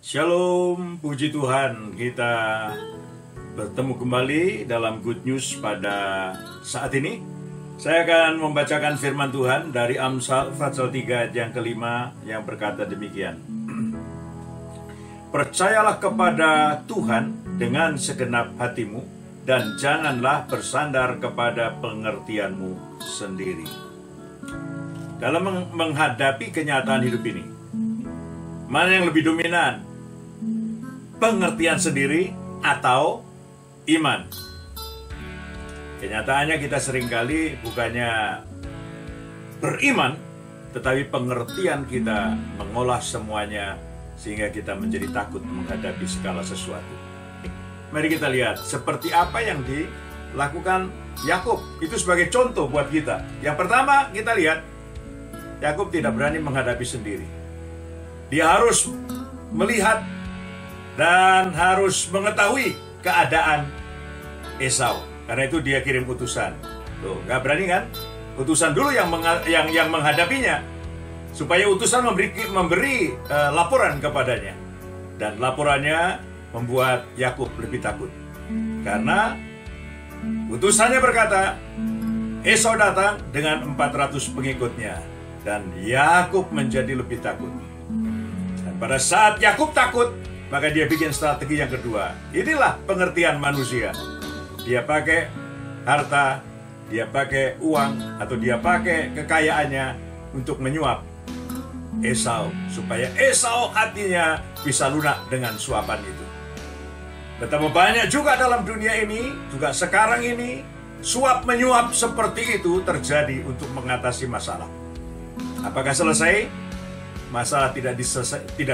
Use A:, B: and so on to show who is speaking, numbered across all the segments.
A: Shalom, puji Tuhan, kita bertemu kembali dalam Good News pada saat ini. Saya akan membacakan firman Tuhan dari Amsal pasal 3 ayat yang kelima yang berkata demikian. Percayalah kepada Tuhan dengan segenap hatimu dan janganlah bersandar kepada pengertianmu sendiri. Dalam menghadapi kenyataan hidup ini, mana yang lebih dominan? Pengertian sendiri atau iman? Kenyataannya kita seringkali bukannya beriman, tetapi pengertian kita mengolah semuanya sehingga kita menjadi takut menghadapi segala sesuatu. Mari kita lihat seperti apa yang dilakukan Yakub. Itu sebagai contoh buat kita. Yang pertama kita lihat, Yakub tidak berani menghadapi sendiri. Dia harus melihat dan harus mengetahui keadaan Esau. Karena itu dia kirim utusan. Tuh, gak berani kan? Utusan dulu yang menghadapinya, supaya utusan memberi laporan kepadanya. Dan laporannya membuat Yakub lebih takut. Karena utusannya berkata, Esau datang dengan 400 pengikutnya. Dan Yakub menjadi lebih takut. Dan pada saat Yakub takut, maka dia bikin strategi yang kedua. Inilah pengertian manusia. Dia pakai harta, dia pakai uang, atau dia pakai kekayaannya untuk menyuap Esau, supaya Esau hatinya bisa lunak dengan suapan itu. Betapa banyak juga dalam dunia ini, juga sekarang ini, suap menyuap seperti itu terjadi untuk mengatasi masalah. Apakah selesai? Masalah tidak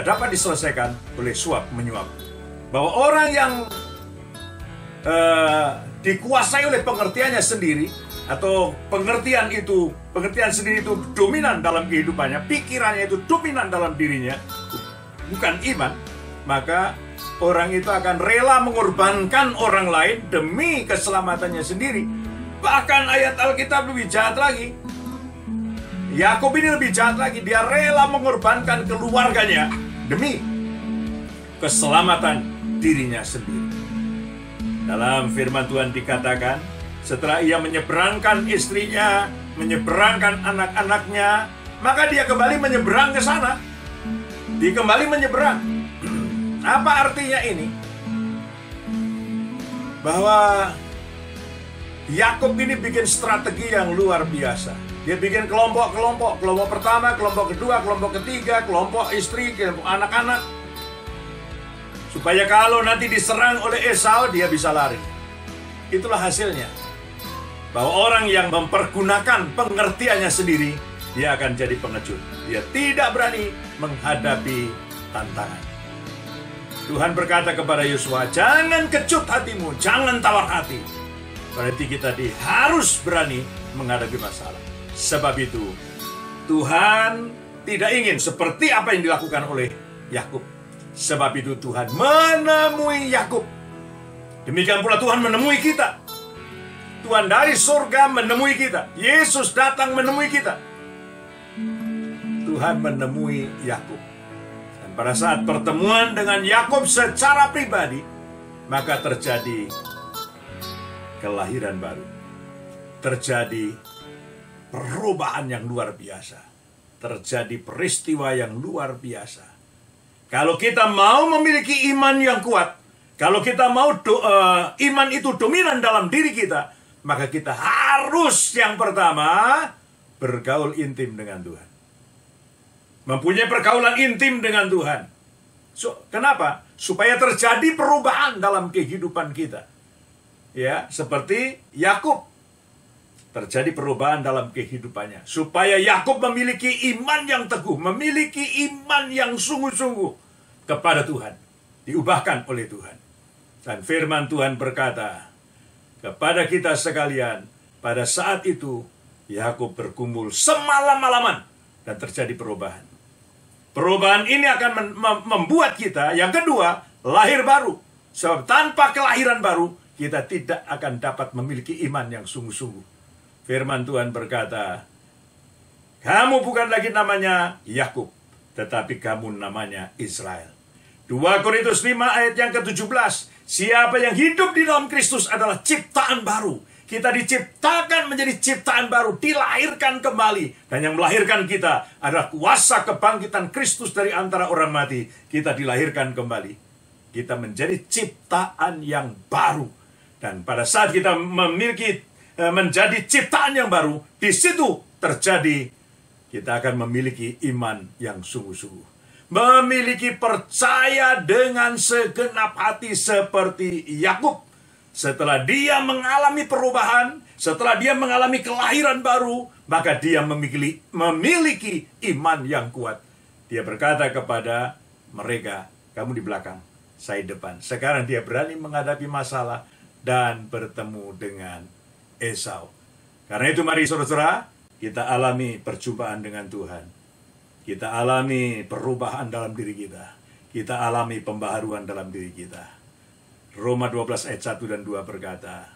A: dapat diselesaikan oleh suap menyuap. Bahwa orang yang dikuasai oleh pengertiannya sendiri, atau pengertian sendiri itu dominan dalam kehidupannya, pikirannya itu dominan dalam dirinya, bukan iman, maka orang itu akan rela mengorbankan orang lain demi keselamatannya sendiri. Bahkan ayat Alkitab lebih jahat lagi. Yakub ini lebih jahat lagi. Dia rela mengorbankan keluarganya demi keselamatan dirinya sendiri. Dalam firman Tuhan dikatakan, setelah ia menyeberangkan istrinya, menyeberangkan anak-anaknya, maka dia kembali menyeberang ke sana. Dia kembali menyeberang. Apa artinya ini? Bahwa Yakub ini bikin strategi yang luar biasa. Dia bikin kelompok-kelompok. Kelompok pertama, kelompok kedua, kelompok ketiga, kelompok istri, kelompok anak-anak. Supaya kalau nanti diserang oleh Esau, dia bisa lari. Itulah hasilnya. Bahwa orang yang mempergunakan pengertiannya sendiri, dia akan jadi pengecut. Dia tidak berani menghadapi tantangan. Tuhan berkata kepada Yosua, jangan kecut hatimu, jangan tawar hati. Berarti kita harus berani menghadapi masalah. Sebab itu, Tuhan tidak ingin seperti apa yang dilakukan oleh Yakub. Sebab itu Tuhan menemui Yakub. Demikian pula Tuhan menemui kita. Tuhan dari surga menemui kita. Yesus datang menemui kita. Tuhan menemui Yakub. Dan pada saat pertemuan dengan Yakub secara pribadi, maka terjadi kelahiran baru. Terjadi perubahan yang luar biasa. Terjadi peristiwa yang luar biasa. Kalau kita mau memiliki iman yang kuat, kalau kita mau iman itu dominan dalam diri kita, maka kita harus yang pertama bergaul intim dengan Tuhan. Mempunyai pergaulan intim dengan Tuhan. Kenapa? Supaya terjadi perubahan dalam kehidupan kita. Ya, seperti Yakub. Terjadi perubahan dalam kehidupannya. Supaya Yakub memiliki iman yang teguh, memiliki iman yang sungguh-sungguh kepada Tuhan. Diubahkan oleh Tuhan. Dan firman Tuhan berkata kepada kita sekalian, pada saat itu Yakub bergumul semalam-malaman dan terjadi perubahan. Perubahan ini akan membuat kita, yang kedua, lahir baru. Sebab tanpa kelahiran baru, kita tidak akan dapat memiliki iman yang sungguh-sungguh. Firman Tuhan berkata, kamu bukan lagi namanya Yakub, tetapi kamu namanya Israel. 2 Korintus 5 ayat yang ke-17. Siapa yang hidup di dalam Kristus adalah ciptaan baru. Kita diciptakan menjadi ciptaan baru, dilahirkan kembali. Dan yang melahirkan kita adalah kuasa kebangkitan Kristus dari antara orang mati. Kita dilahirkan kembali. Kita menjadi ciptaan yang baru. Dan pada saat kita menjadi ciptaan yang baru, di situ terjadi, kita akan memiliki iman yang sungguh-sungguh. Memiliki percaya dengan segenap hati seperti Yakub. Setelah dia mengalami perubahan, setelah dia mengalami kelahiran baru, maka dia memiliki iman yang kuat. Dia berkata kepada mereka, kamu di belakang, saya di depan. Sekarang dia berani menghadapi masalah dan bertemu dengan Esau. Karena itu mari saudara-saudara, kita alami perjumpaan dengan Tuhan. Kita alami perubahan dalam diri kita. Kita alami pembaharuan dalam diri kita. Roma 12 ayat 1 dan 2 berkata,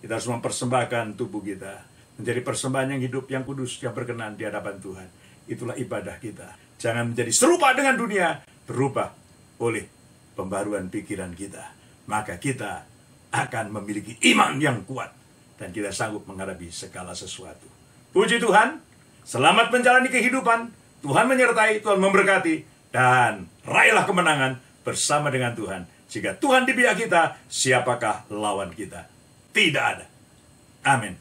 A: kita harus mempersembahkan tubuh kita menjadi persembahan yang hidup, yang kudus, yang berkenan di hadapan Tuhan. Itulah ibadah kita. Jangan menjadi serupa dengan dunia, berubah oleh pembaharuan pikiran kita. Maka kita akan memiliki iman yang kuat dan kita sanggup menghadapi segala sesuatu. Puji Tuhan, selamat menjalani kehidupan. Tuhan menyertai, Tuhan memberkati, dan raihlah kemenangan bersama dengan Tuhan. Jika Tuhan di pihak kita, siapakah lawan kita? Tidak ada. Amin.